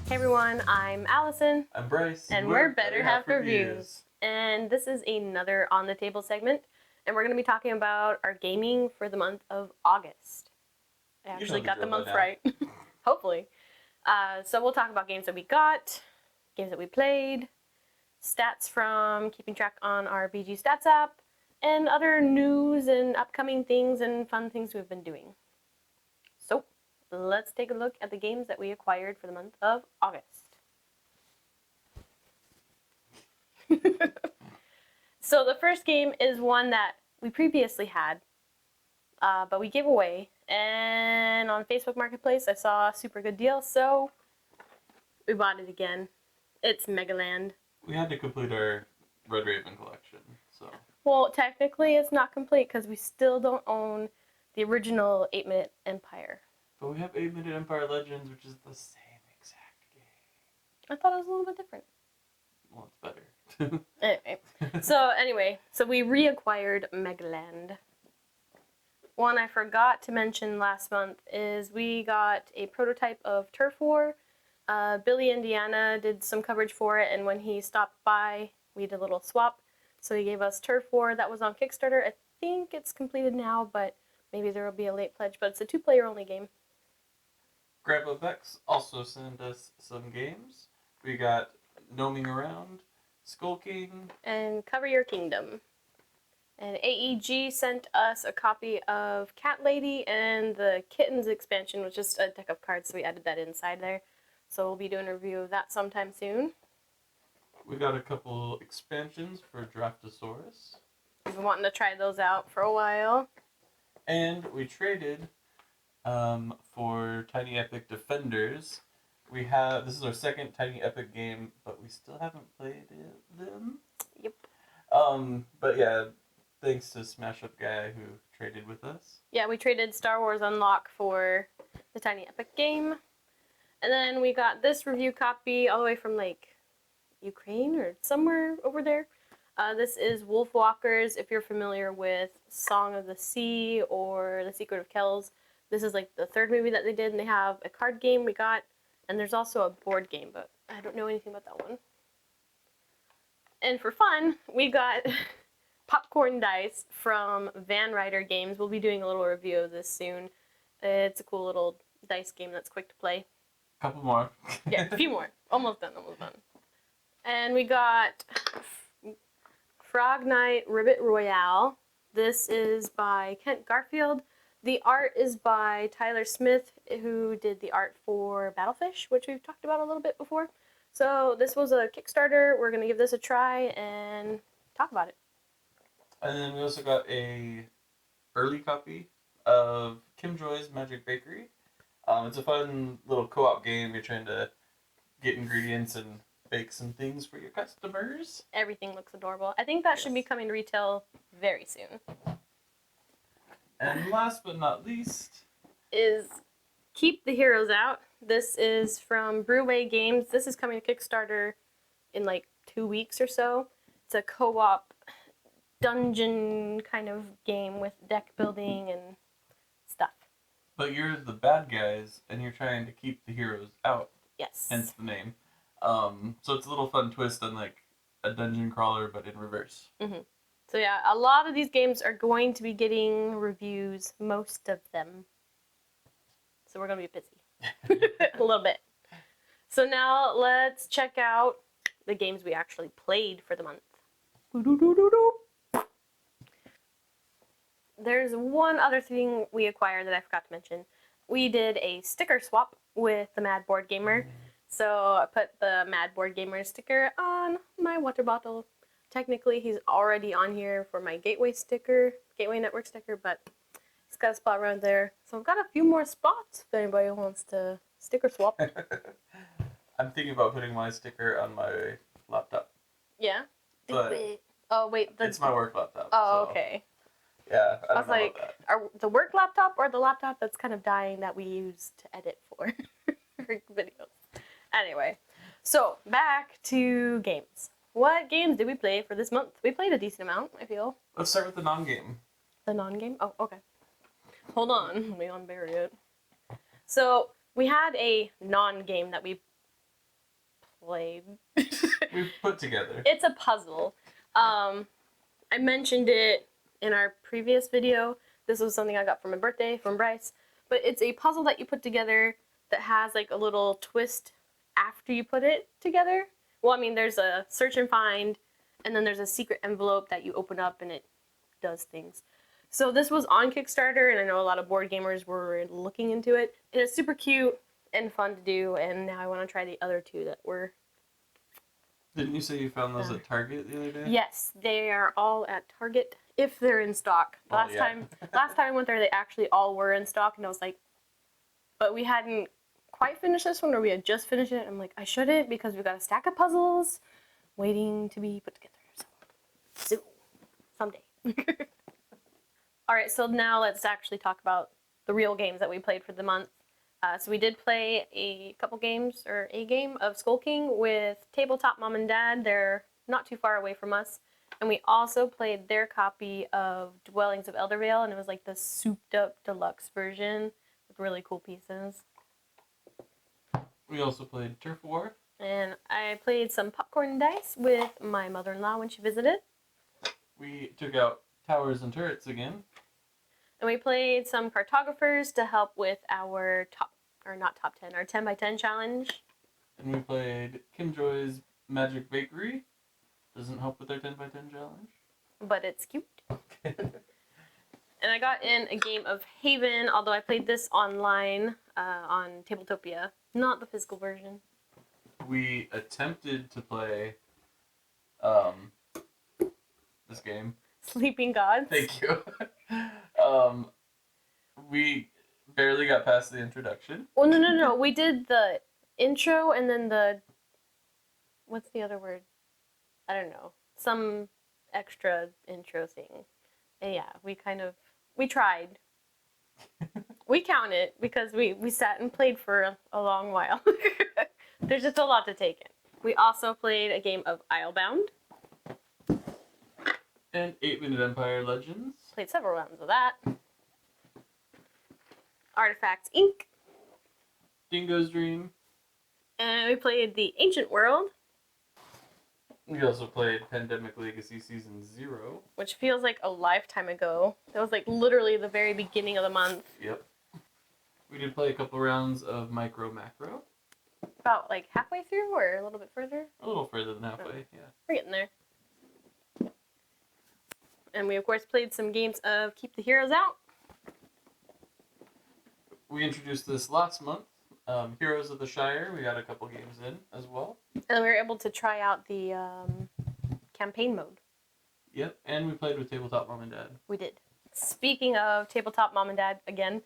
Hey everyone, I'm Allison. I'm Bryce. And we're Better Half Reviews. And this is another On the Table segment. And we're going to be talking about our gaming for the month of August. I actually got the month right. Hopefully. So we'll talk about games that we got, games that we played, stats from keeping track on our BG Stats app, and other news and upcoming things and fun things we've been doing. So let's take a look at the games that we acquired for the month of August. So the first game is one that we previously had, but we gave away. And on Facebook Marketplace, I saw a super good deal, so we bought it again. It's Megaland. We had to complete our Red Raven collection, so. Well, technically it's not complete because we still don't own the original 8-Minute Empire. But we have 8-Minute Empire Legends, which is the same exact game. I thought it was a little bit different. Well, it's better. Anyway, so we reacquired Megaland. One I forgot to mention last month is we got a prototype of Turf War. Billy Indiana did some coverage for it, and when he stopped by, we did a little swap. So he gave us Turf War. That was on Kickstarter. I think it's completed now, but maybe there will be a late pledge. But it's a 2-player only game. Grandpa Vex also sent us some games. We got Gnoming Around, Skull King, and Cover Your Kingdom. And AEG sent us a copy of Cat Lady and the Kittens expansion, which is a deck of cards, so we added that inside there. So we'll be doing a review of that sometime soon. We got a couple expansions for Draftosaurus. We've been wanting to try those out for a while. And we traded for Tiny Epic Defenders. This is our second Tiny Epic game, but we still haven't played them. Yep. But yeah, thanks to Smash Up Guy who traded with us. Yeah, we traded Star Wars Unlock for the Tiny Epic game. And then we got this review copy all the way from like Ukraine or somewhere over there. This is Wolfwalkers. If you're familiar with Song of the Sea or The Secret of Kells, this is like the third movie that they did, and they have a card game we got, and there's also a board game, but I don't know anything about that one. And for fun, we got Popcorn Dice from Van Ryder Games. We'll be doing a little review of this soon. It's a cool little dice game that's quick to play. Couple more. Yeah, a few more. Almost done. And we got Frog Night Ribbit Royale. This is by Kent Garfield. The art is by Tyler Smith, who did the art for Battlefish, which we've talked about a little bit before. So this was a Kickstarter. We're going to give this a try and talk about it. And then we also got a early copy of Kim Joy's Magic Bakery. It's a fun little co-op game. You're trying to get ingredients and bake some things for your customers. Everything looks adorable. I think that should be coming to retail very soon. And last but not least is Keep the Heroes Out. This is from Brewway Games. This is coming to Kickstarter in like 2 weeks or so. It's a co-op dungeon kind of game with deck building and stuff. But you're the bad guys, and you're trying to keep the heroes out. Yes. Hence the name. So it's a little fun twist on like a dungeon crawler, but in reverse. Mm-hmm. So yeah, a lot of these games are going to be getting reviews, most of them. So we're going to be busy. A little bit. So now let's check out the games we actually played for the month. There's one other thing we acquired that I forgot to mention. We did a sticker swap with the Mad Board Gamer. So I put the Mad Board Gamer sticker on my water bottle. Technically, he's already on here for my Gateway Network sticker, but he's got a spot right there. So I've got a few more spots if anybody wants to sticker swap. I'm thinking about putting my sticker on my laptop. Yeah? But oh, wait. it's my work laptop. Oh, so, okay. Yeah, I was like, the work laptop or the laptop that's kind of dying that we use to edit for videos? Anyway, so back to games. What games did we play for this month? We played a decent amount, I feel. Let's start with the non-game. The non-game? Oh, okay. Hold on. Let me unbury it. So, we had a non-game that we explain. We put together. It's a puzzle. I mentioned it in our previous video. This was something I got for my birthday from Bryce. But it's a puzzle that you put together that has like a little twist after you put it together. Well, I mean, there's a search and find, and then there's a secret envelope that you open up and it does things. So this was on Kickstarter, and I know a lot of board gamers were looking into it. And it's super cute and fun to do, and now I want to try the other two that were... Didn't you say you found those at Target the other day? Yes, they are all at Target if they're in stock. Last time I went there, they actually all were in stock, and I was like, but we hadn't quite finished this one, or we had just finished it. I'm like, I shouldn't, because we've got a stack of puzzles waiting to be put together. So someday. All right, so now let's actually talk about the real games that we played for the month. So we did play a couple games, or a game of Skull King with Tabletop Mom and Dad. They're not too far away from us. And we also played their copy of Dwellings of Eldervale, and it was like the souped up deluxe version with really cool pieces. We also played Turf War. And I played some popcorn dice with my mother-in-law when she visited. We took out Towers and Turrets again. And we played some cartographers to help with our our 10 by 10 challenge. And we played Kim Joy's Magic Bakery. Doesn't help with our 10 by 10 challenge. But it's cute. And I got in a game of Haven, although I played this online on Tabletopia, not the physical version. We attempted to play this game. Sleeping Gods. Thank you. We barely got past the introduction. Well, no. We did the intro and then the... What's the other word? I don't know. Some extra intro thing. And yeah, we tried. We count it because we sat and played for a long while. There's just a lot to take in. We also played a game of Islebound. And 8-Minute Empire Legends. Played several rounds of that. Artifacts Inc. Dingo's Dream. And we played the Ancient World. We also played Pandemic Legacy Season 0. Which feels like a lifetime ago. That was like literally the very beginning of the month. Yep. We did play a couple rounds of Micro Macro. About like halfway through or a little bit further? A little further than halfway, yeah. We're getting there. And we of course played some games of Keep the Heroes Out. We introduced this last month. Heroes of the Shire, we got a couple games in as well. And we were able to try out the campaign mode. Yep, and we played with Tabletop Mom and Dad. We did. Speaking of Tabletop Mom and Dad again,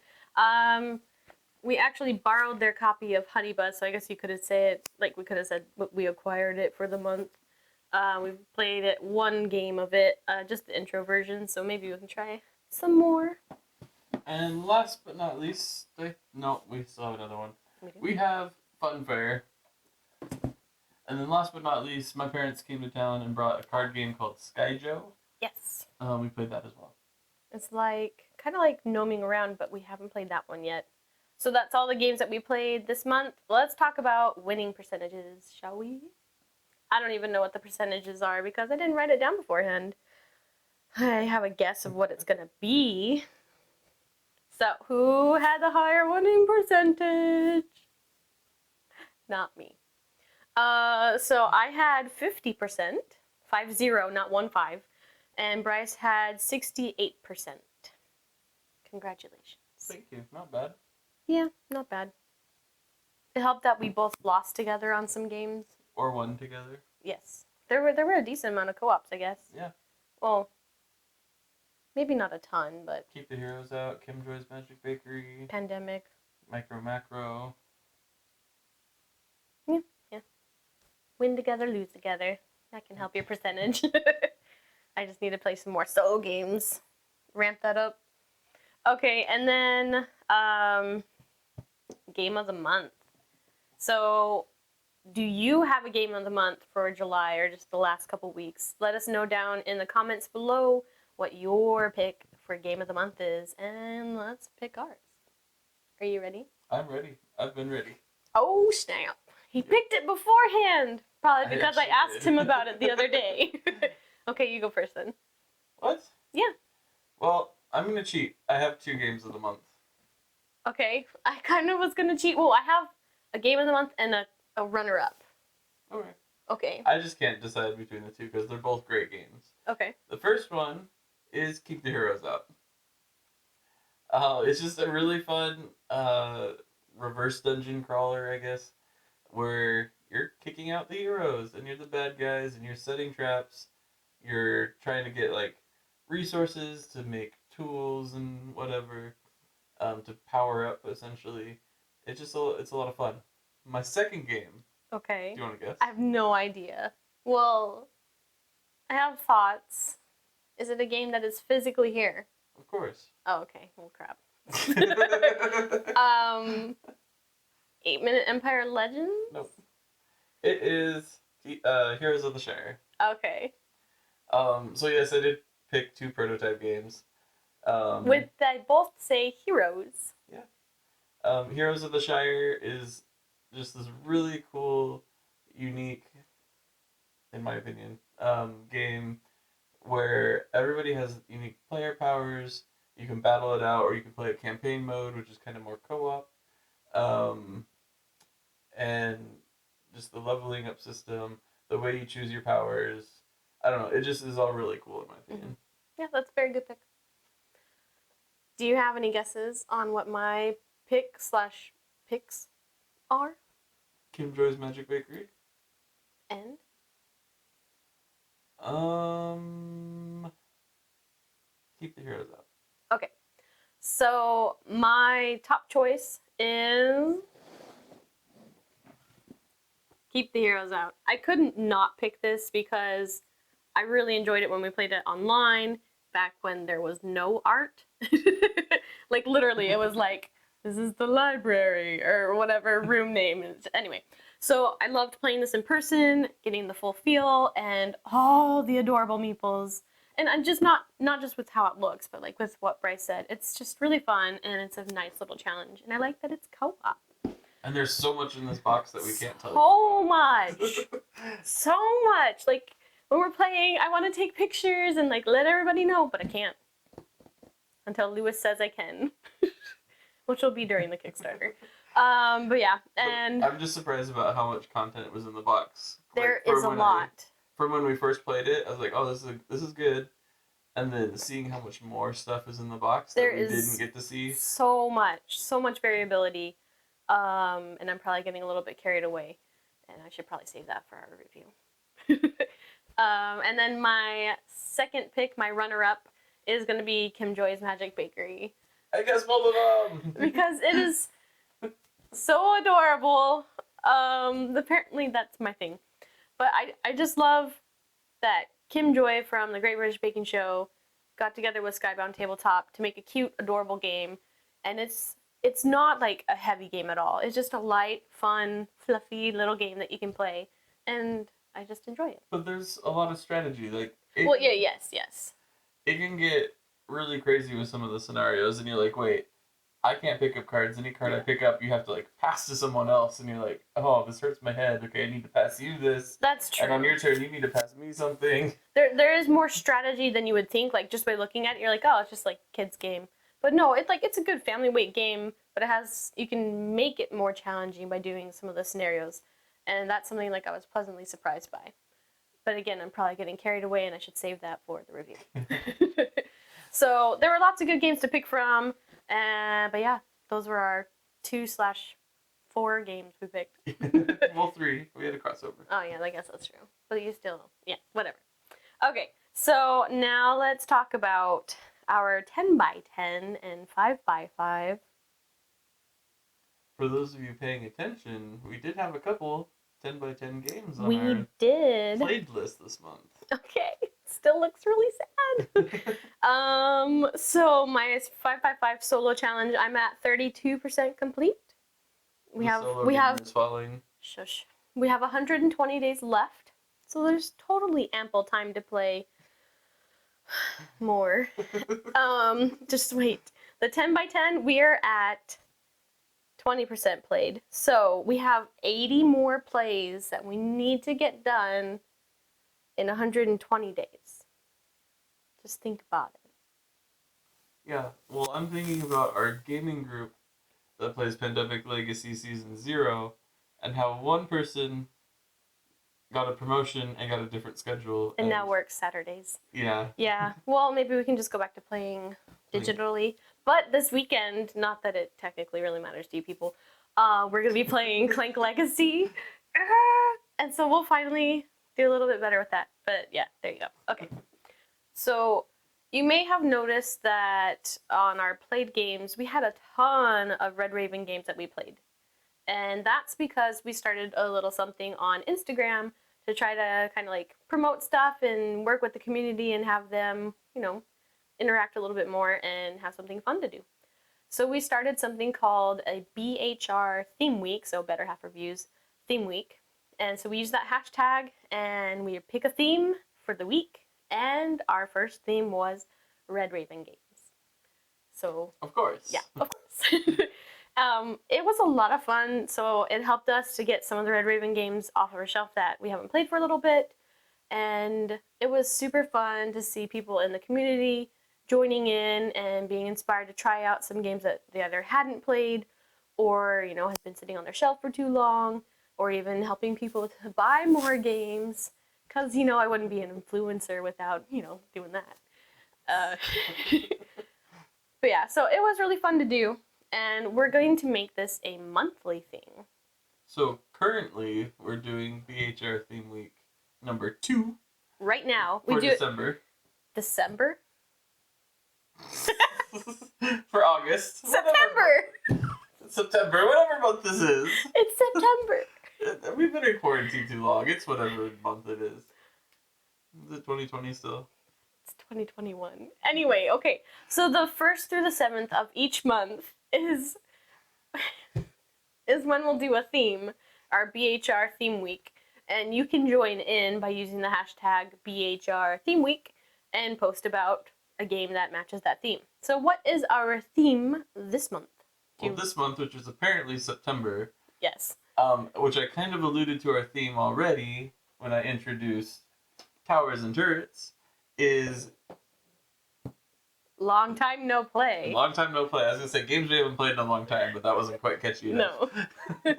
we actually borrowed their copy of Honeybuzz, so I guess you could have said, like we could have said we acquired it for the month. We played one game of it, just the intro version, so maybe we can try some more. And last but not least, no, we still have another one. We have Fun Fair. And then last but not least, my parents came to town and brought a card game called Skyjo. Yes. We played that as well. It's like, kind of like gnoming around, but we haven't played that one yet. So that's all the games that we played this month. Let's talk about winning percentages, shall we? I don't even know what the percentages are because I didn't write it down beforehand. I have a guess of what it's going to be. So, who had the higher winning percentage? Not me. So I had 50%, 50, not 15, and Bryce had 68%. Congratulations. Thank you. Not bad. Yeah, not bad. It helped that we both lost together on some games. Or won together. Yes. There were a decent amount of co-ops, I guess. Yeah. Well, maybe not a ton, but... Keep the Heroes Out, Kim Joy's Magic Bakery. Pandemic. Micro Macro. Yeah. Win together, lose together. That can help your percentage. I just need to play some more solo games. Ramp that up. Okay, and then Game of the Month. So, do you have a Game of the Month for July or just the last couple weeks? Let us know down in the comments below what your pick for Game of the Month is, and let's pick ours. Are you ready? I'm ready. I've been ready. Oh, snap. He picked it beforehand. Probably because I actually asked did. him about it the other day. Okay, you go first then. What? Yeah. Well, I'm gonna cheat. I have 2 games of the month. Okay, I kind of was gonna cheat. Well, I have a game of the month and a runner-up. Okay. Okay. I just can't decide between the two because they're both great games. Okay. The first one is Keep the Heroes Out. It's just a really fun reverse dungeon crawler, I guess, where you're kicking out the heroes and you're the bad guys and you're setting traps. You're trying to get like resources to make tools and whatever to power up essentially. It's a lot of fun. My second game. Okay. Do you want to guess? I have no idea. Well, I have thoughts. Is it a game that is physically here? Of course. Oh, okay. Well, crap. 8-Minute Empire Legends? Nope. It is Heroes of the Shire. Okay. So yes, I did pick 2 prototype games. Would they both say heroes? Heroes of the Shire is just this really cool, unique, in my opinion, game where everybody has unique player powers. You can battle it out, or you can play a campaign mode, which is kind of more co-op. And just the leveling up system, the way you choose your powers. I don't know. It just is all really cool in my opinion. Yeah, that's a very good pick. Do you have any guesses on what my picks are? Kim Joy's Magic Bakery. And? Keep the Heroes Out. Okay. So my top choice is Keep the Heroes Out. I couldn't not pick this because I really enjoyed it when we played it online back when there was no art. Like literally it was like, this is the library or whatever room name is. Anyway, so I loved playing this in person, getting the full feel and all the adorable meeples. And I'm just not just with how it looks, but like with what Bryce said. It's just really fun and it's a nice little challenge. And I like that it's co-op. And there's so much in this box that we can't tell you. So much. So much. Like when we're playing, I want to take pictures and like let everybody know, but I can't. Until Lewis says I can. Which will be during the Kickstarter. But yeah, and I'm just surprised about how much content was in the box. There is a lot. From when we first played it, I was like, "Oh, this is good," and then seeing how much more stuff is in the box that we didn't get to see. So much variability, and I'm probably getting a little bit carried away, and I should probably save that for our review. And then my second pick, my runner-up, is going to be Kim Joy's Magic Bakery. I guess both of them. Because it is so adorable. Apparently that's my thing. But I just love that Kim Joy from the Great British Baking Show got together with Skybound Tabletop to make a cute, adorable game. And it's not like a heavy game at all. It's just a light, fun, fluffy little game that you can play. And I just enjoy it. But there's a lot of strategy. Like yes. It can get really crazy with some of the scenarios, and you're like, wait, I can't pick up cards. Any card I pick up, you have to like pass to someone else, and you're like, oh, this hurts my head. Okay, I need to pass you this. That's true. And on your turn, you need to pass me something. There is more strategy than you would think. Like just by looking at it, you're like, oh, it's just like kids game. But no, it's a good family weight game. But you can make it more challenging by doing some of the scenarios, and that's something like I was pleasantly surprised by. But again, I'm probably getting carried away, and I should save that for the review. So there were lots of good games to pick from, but yeah, those were our 2/4 games we picked. Well, 3. We had a crossover. Oh yeah, I guess that's true. But you still, yeah, whatever. Okay, so now let's talk about our 10x10 and 5x5. For those of you paying attention, we did have a couple 10x10 games on We our did. played list this month. Okay, still looks really sad. So my 5x5 solo challenge, I'm at 32% complete. We have falling. Shush. We have 120 days left, so there's totally ample time to play more. Just wait. The 10x10, we are at 20% played. So we have 80 more plays that we need to get done in 120 days. Just think about it. Yeah, well, I'm thinking about our gaming group that plays Pandemic Legacy Season 0 and how one person got a promotion and got a different schedule. And now works Saturdays. Yeah. Yeah. Well, maybe we can just go back to playing digitally. But this weekend, not that it technically really matters to you people, we're going to be playing Clank Legacy. And so we'll finally do a little bit better with that. But yeah, there you go. Okay. So you may have noticed that on our played games, we had a ton of Red Raven games that we played. And that's because we started a little something on Instagram to try to kind of like promote stuff and work with the community and have them, you know, interact a little bit more and have something fun to do. So we started something called a BHR Theme Week, so Better Half Reviews Theme Week. And so we use that hashtag and we pick a theme for the week. And our first theme was Red Raven games. So Of course. yeah, of course. It was a lot of fun, so it helped us to get some of the Red Raven games off of our shelf that we haven't played for a little bit. And it was super fun to see people in the community joining in and being inspired to try out some games that they either hadn't played or, you know, had been sitting on their shelf for too long, or even helping people to buy more games. Because, you know, I wouldn't be an influencer without, you know, doing that. But yeah, so it was really fun to do. And we're going to make this a monthly thing. So currently, we're doing BHR Theme Week number 2. Right now. We for do December. December? For August. September! September, whatever month this is. It's September. We've been in quarantine too long. It's whatever month it is. Is it 2020 still? It's 2021. Anyway, okay. So the 1st through the 7th of each month is when we'll do a theme, our BHR Theme Week. And you can join in by using the hashtag BHR Theme Week and post about a game that matches that theme. So what is our theme this month? Well, this month, which is apparently September, Yes. which I kind of alluded to our theme already when I introduced Towers and Turrets, is... Long time no play. Long time no play. I was going to say games we haven't played in a long time, but that wasn't quite catchy enough. No.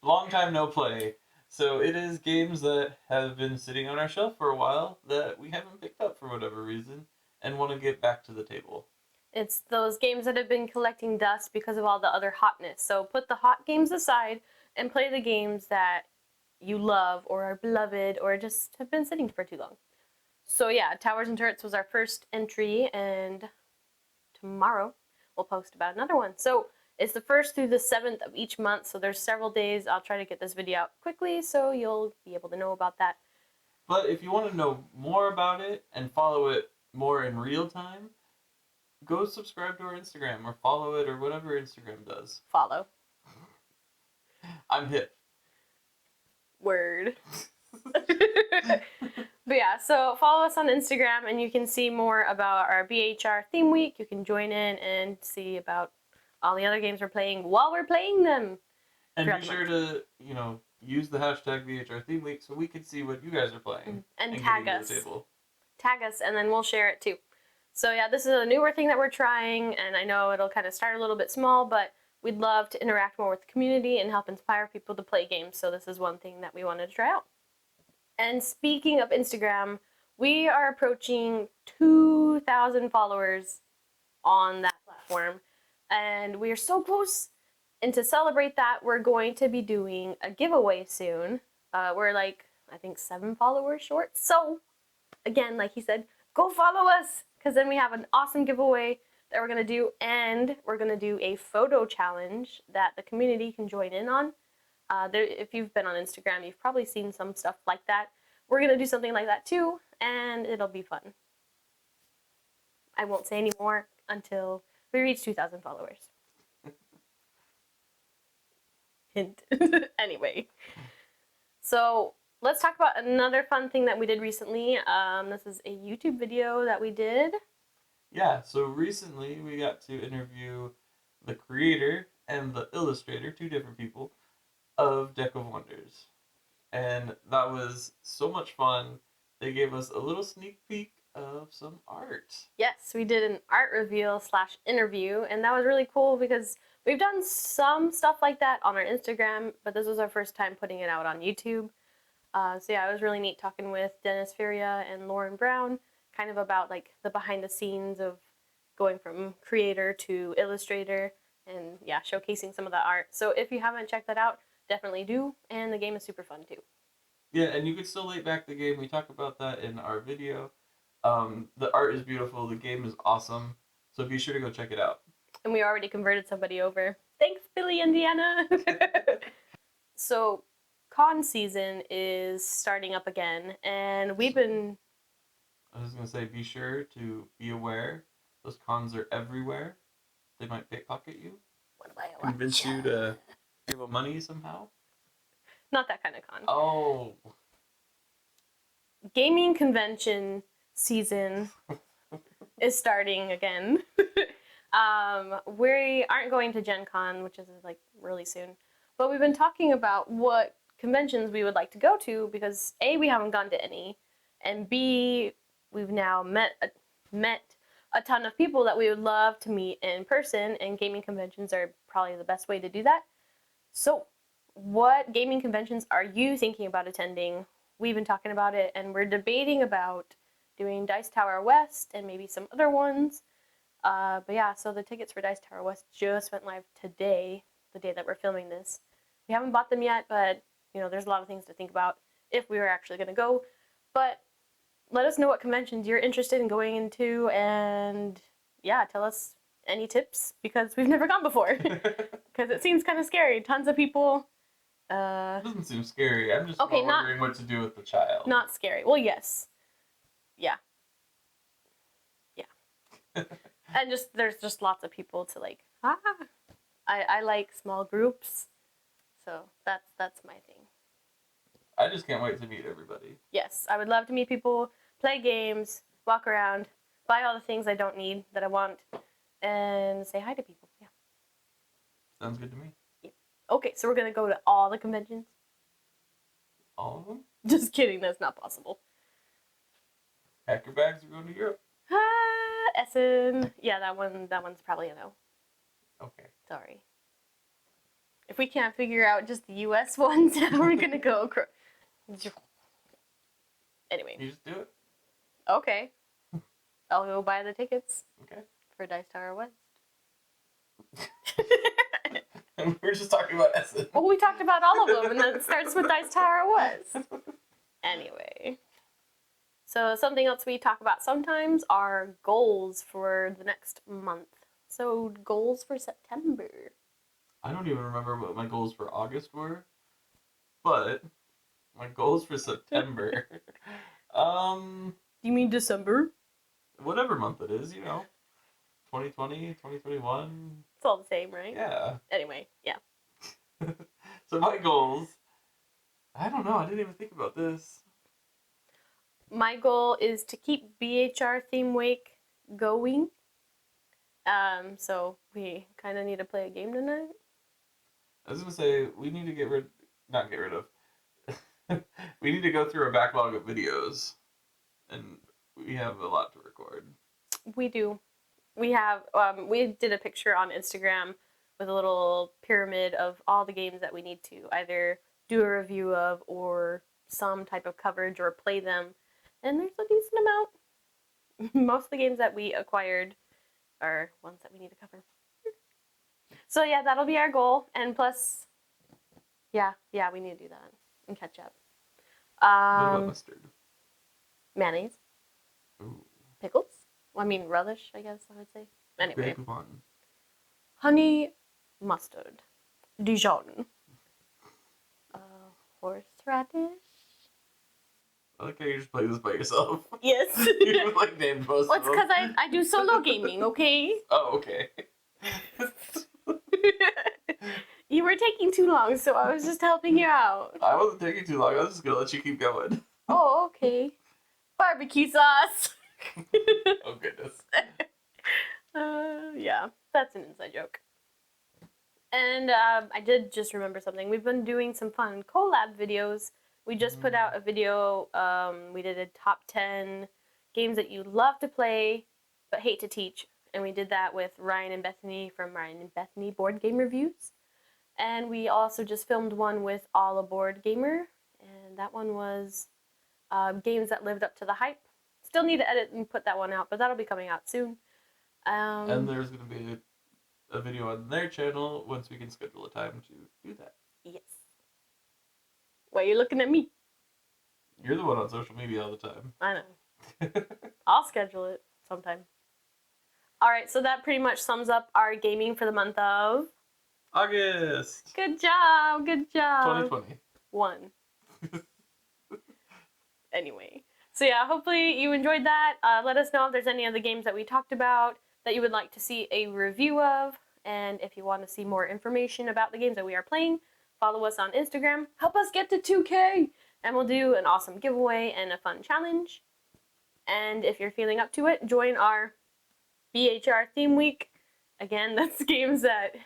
Long time no play. So it is games that have been sitting on our shelf for a while that we haven't picked up for whatever reason and want to get back to the table. It's those games that have been collecting dust because of all the other hotness. So put the hot games aside and play the games that you love or are beloved or just have been sitting for too long. So yeah, Towers and Turrets was our first entry, and tomorrow we'll post about another one. So it's the 1st through the 7th of each month, so there's several days. I'll try to get this video out quickly so you'll be able to know about that. But if you want to know more about it and follow it more in real time, go subscribe to our Instagram or follow it or whatever Instagram does. Follow. I'm hip. Word. But yeah, so follow us on Instagram and you can see more about our BHR Theme Week. You can join in and see about all the other games we're playing while we're playing them. And be sure to, you know, use the hashtag BHR Theme Week so we can see what you guys are playing. And tag getting us. to the table. Tag us and then we'll share it too. So yeah, this is a newer thing that we're trying, and I know it'll kind of start a little bit small, but we'd love to interact more with the community and help inspire people to play games. So this is one thing that we wanted to try out. And speaking of Instagram, we are approaching 2,000 followers on that platform, and we are so close. And to celebrate that, we're going to be doing a giveaway soon. We're like, I think 7 followers short. So again, like he said, go follow us, because then we have an awesome giveaway that we're going to do, and we're going to do a photo challenge that the community can join in on. If you've been on Instagram, you've probably seen some stuff like that. We're going to do something like that too, and it'll be fun. I won't say any more until we reach 2,000 followers. Hint. Anyway. So let's talk about another fun thing that we did recently. This is a YouTube video that we did. Yeah, so recently we got to interview the creator and the illustrator, two different people, of Deck of Wonders. And that was so much fun. They gave us a little sneak peek of some art. Yes, we did an art reveal / interview, and that was really cool because we've done some stuff like that on our Instagram, but this was our first time putting it out on YouTube. So yeah, it was really neat talking with Dennis Feria and Lauren Brown, kind of about like the behind the scenes of going from creator to illustrator, and yeah, showcasing some of the art. So if you haven't checked that out, definitely do, and the game is super fun too. Yeah, and you can still late back the game. We talk about that in our video. The art is beautiful. The game is awesome. So be sure to go check it out. And we already converted somebody over. Thanks, Billy, Indiana. So con season is starting up again, and we've been... I was going to say, be sure to be aware. Those cons are everywhere. They might pickpocket you. What do I watch? Convince you to give them money somehow. Not that kind of con. Oh. Gaming convention season is starting again. We aren't going to Gen Con, which is like really soon, but we've been talking about what conventions we would like to go to because A, we haven't gone to any, and B, we've now met a ton of people that we would love to meet in person, and gaming conventions are probably the best way to do that. So what gaming conventions are you thinking about attending? We've been talking about it, and we're debating about doing Dice Tower West and maybe some other ones. But yeah, so the tickets for Dice Tower West just went live today, the day that we're filming this. We haven't bought them yet, but you know, there's a lot of things to think about if we were actually going to go. But let us know what conventions you're interested in going into, and yeah, tell us any tips because we've never gone before. Because it seems kind of scary. Tons of people. It doesn't seem scary. I'm just Okay, wondering what to do with the child. Not scary. Well, yes. Yeah. Yeah. And there's just lots of people to like, I like small groups. So that's my thing. I just can't wait to meet everybody. Yes, I would love to meet people, play games, walk around, buy all the things I don't need that I want, and say hi to people. Yeah. Sounds good to me. Yeah. Okay, so we're gonna go to all the conventions. All of them? Just kidding, that's not possible. Pack your bags, we're going to Europe. Essen. Yeah, that one's probably a no. Okay. Sorry. If we can't figure out just the US ones, how are we gonna go? Anyway. You just do it? Okay. I'll go buy the tickets. Okay. For Dice Tower West. And we were just talking about Essen. Well, we talked about all of them, and then it starts with Dice Tower West. Anyway. So something else we talk about sometimes are goals for the next month. So goals for September. I don't even remember what my goals for August were, but my goals for September. You mean December? Whatever month it is, 2020, 2021. It's all the same, right? Yeah. Anyway, yeah. So my goals, I don't know, I didn't even think about this. My goal is to keep BHR Theme Wake going. So we kind of need to play a game tonight. I was going to say, we need to not get rid of, we need to go through a backlog of videos, and we have a lot to record. We do. We have, we did a picture on Instagram with a little pyramid of all the games that we need to either do a review of or some type of coverage or play them. And there's a decent amount. Most of the games that we acquired are ones that we need to cover. So yeah, that'll be our goal. And plus, yeah, we need to do that and catch up. What about mustard? Mayonnaise. Ooh. Pickles. Well, I mean relish, I guess I would say. Anyway. Big one. Honey mustard. Dijon. Horseradish. I like how you just play this by yourself. Yes. You like named most Well, of it's them. because I do solo gaming, okay? Oh, okay. You were taking too long, so I was just helping you out. I wasn't taking too long. I was just gonna let you keep going. Oh, okay. Barbecue sauce. Oh goodness. Yeah, that's an inside joke. And I did just remember something. We've been doing some fun collab videos. We just put out a video. We did a top 10 games that you love to play but hate to teach. And we did that with Ryan and Bethany from Ryan and Bethany Board Game Reviews. And we also just filmed one with All Aboard Gamer. And that one was games that lived up to the hype. Still need to edit and put that one out, but that'll be coming out soon. And there's going to be a video on their channel once we can schedule a time to do that. Yes. Why are you looking at me? You're the one on social media all the time. I know. I'll schedule it sometime. Alright, so that pretty much sums up our gaming for the month of August! Good job, good job. 2020. 1. Anyway. So yeah, hopefully you enjoyed that. Let us know if there's any other games that we talked about that you would like to see a review of. And if you want to see more information about the games that we are playing, follow us on Instagram. Help us get to 2K! And we'll do an awesome giveaway and a fun challenge. And if you're feeling up to it, join our BHR Theme Week. Again, that's games that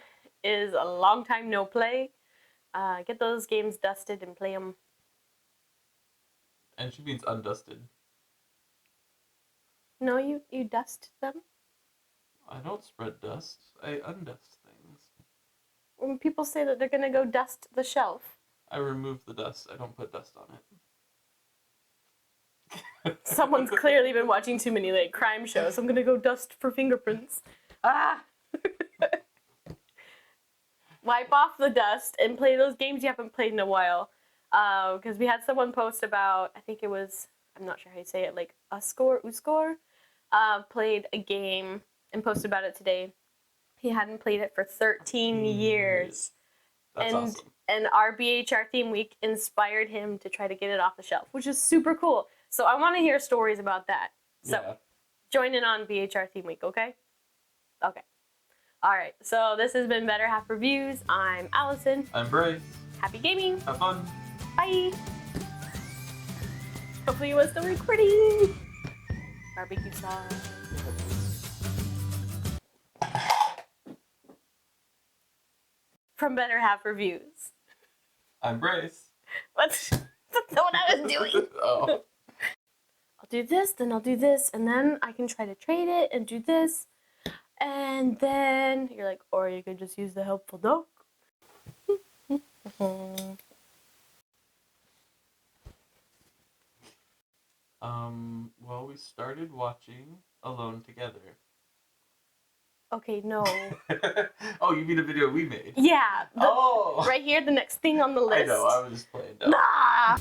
is a long time no play. Get those games dusted and play them. And she means undusted. No, you dust them. I don't spread dust. I undust things. When people say that they're gonna go dust the shelf. I remove the dust. I don't put dust on it. Someone's clearly been watching too many like crime shows. I'm gonna go dust for fingerprints. Ah! Wipe off the dust and play those games you haven't played in a while. Because we had someone post about, I think it was, I'm not sure how you say it, like Uskor, played a game and posted about it today. He hadn't played it for 13 years. That's awesome. And our BHR Theme Week inspired him to try to get it off the shelf, which is super cool. So I want to hear stories about that. So Yeah. join in on BHR Theme Week, okay? Okay. All right. So this has been Better Half Reviews. I'm Allison. I'm Bryce. Happy gaming. Have fun. Bye. Hopefully you was still recording. Barbecue sauce. From Better Half Reviews. I'm Bryce. That's not what I was doing. Oh. I'll do this, then I'll do this, and then I can try to trade it and do this. And then you're like, or you could just use the helpful dog. Well, we started watching Alone Together. Okay, no. Oh, you mean a video we made? Yeah. Oh! Right here, the next thing on the list. I know, I was just playing dumb. Nah!